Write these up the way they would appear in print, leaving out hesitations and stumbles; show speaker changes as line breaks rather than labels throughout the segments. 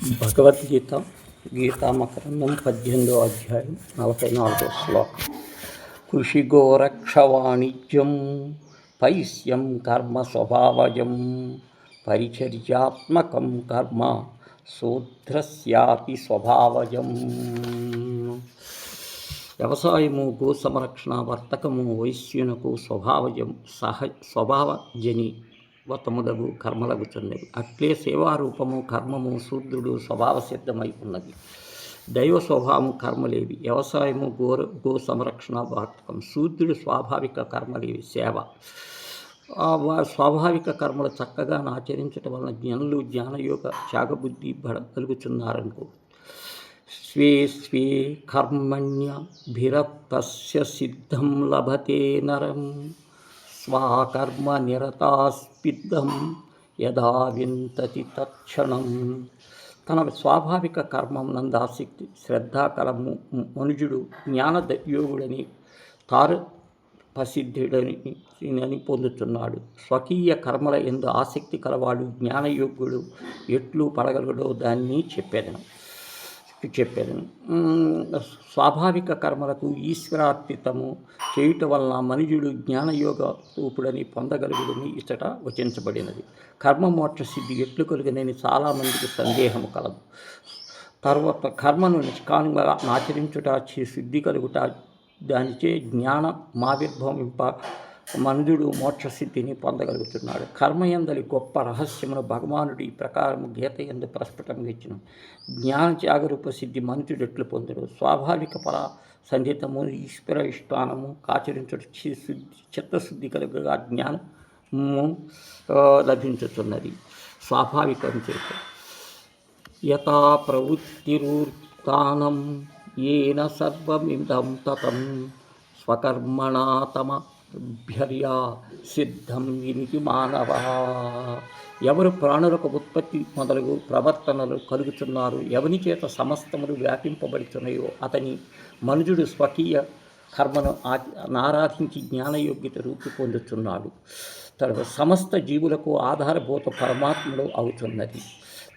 భగవద్గీత గీతామకరణం 18వ అధ్యాయం 44వ శ్లోకం. కృషిగోరక్షవాణిజ్యం పైశ్యం కర్మ స్వభావజం పరిచర్యాత్మకం కర్మ శూద్రస్యాపి స్వభావజం. వ్యవసాయము, గో సంరక్షణ, వర్తకము వైశ్యునకు స్వభావజని వతముదగు కర్మలగుచున్నవి. అట్లే సేవారూపము కర్మము శూద్రుడు స్వభావ సిద్ధమై ఉన్నది. దైవ స్వభావము కర్మలేవి. వ్యవసాయము, గో సంరక్షణ, వర్తకం. శూద్రుడు స్వాభావిక కర్మలేవి సేవ. స్వాభావిక కర్మలు చక్కగా ఆచరించటం వలన జ్ఞనులు జ్ఞానయోగ త్యాగబుద్ధి కలుగుతున్నారనుకో. స్వే స్వే కర్మణ్యభిరక్తస్య సిద్ధం లభతే నరం స్వాకర్మ నిరతాస్పిద్ధం యదా వింతతి తక్షణం. తన స్వాభావిక కర్మం నందు ఆసక్తి శ్రద్ధ కల మనుజుడు జ్ఞానయోగుడని ప్రసిద్ధుడని పొందుతున్నాడు. స్వకీయ కర్మల యందు ఆసక్తి కలవాడు జ్ఞానయోగుడు ఎట్లు పడగలడో దాన్ని చెప్పేదను. స్వాభావిక కర్మలకు ఈశ్వరార్పితము చేయుట వలన మనుజుడు జ్ఞానయోగ రూపుడని పొందగలుగుడని ఇచ్చట వచించబడినది. కర్మమోక్ష సిద్ధి ఎట్లు కలుగునని చాలామందికి సందేహము కలదు. తర్వాత కర్మను నిష్కామంగా ఆచరించుట సిద్ధి కలుగుట, దానిచే జ్ఞాన మావిర్భవింప మనుజుడు మోక్షసిద్ధిని పొందగలుగుతున్నాడు. కర్మయందలి గొప్ప రహస్యమును భగవానుడు ఈ ప్రకారము గీత యందు ప్రస్ఫుటంగా ఇచ్చిన. జ్ఞాన త్యాగరూప సిద్ధి మనుజుడు ఎట్లు పొందుడు. స్వాభావిక పర సంధితము ఈశ్వర ఇష్టానము ఆచరించుట చిత్తశుద్ధి కలుగగా జ్ఞానము లభించుతున్నది. స్వాభావికం చేత యథా ప్రవృత్తిరూర్తానం ఏన సర్వమిదం తతం స్వకర్మణా తమభ్యర్యా సిద్ధం వినికి మానవ. ఎవరు ప్రాణులకు ఉత్పత్తి మొదలగు ప్రవర్తనలు కలుగుతున్నారు, ఎవని చేత సమస్తములు వ్యాపింపబడుతున్నాయో అతని మనుజుడు స్వకీయ కర్మను ఆరాధించి జ్ఞానయోగ్యత రూపి పొందుతున్నాడు. తర్వాత సమస్త జీవులకు ఆధారభూత పరమాత్ముడు అవుతున్నది.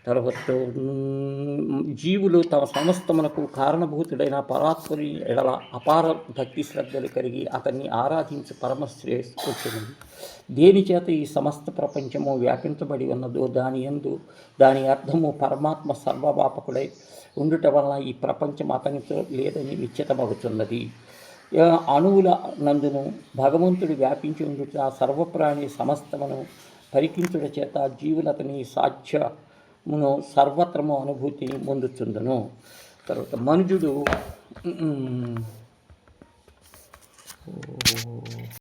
తర్వాత జీవులు తమ సమస్తమునకు కారణభూతుడైన పరాత్మని ఎడల అపార భక్తి శ్రద్ధలు కలిగి అతన్ని ఆరాధించి పరమశ్రేష్ఠుడు. దేని చేత ఈ సమస్త ప్రపంచము వ్యాపించబడి ఉన్నదో దాని అర్థము పరమాత్మ సర్వవ్యాపకుడై ఉండుట వలన ఈ ప్రపంచం అతనితో లేదని నిశ్చితమవుతున్నది. అణువుల నందును భగవంతుడు వ్యాపించి ఉండుట సర్వప్రాణి సమస్తమును పరికించుట చేత జీవులతని సాధ్యమును సర్వత్రము అనుభూతిని పొందుతుందను. తర్వాత మనుజుడు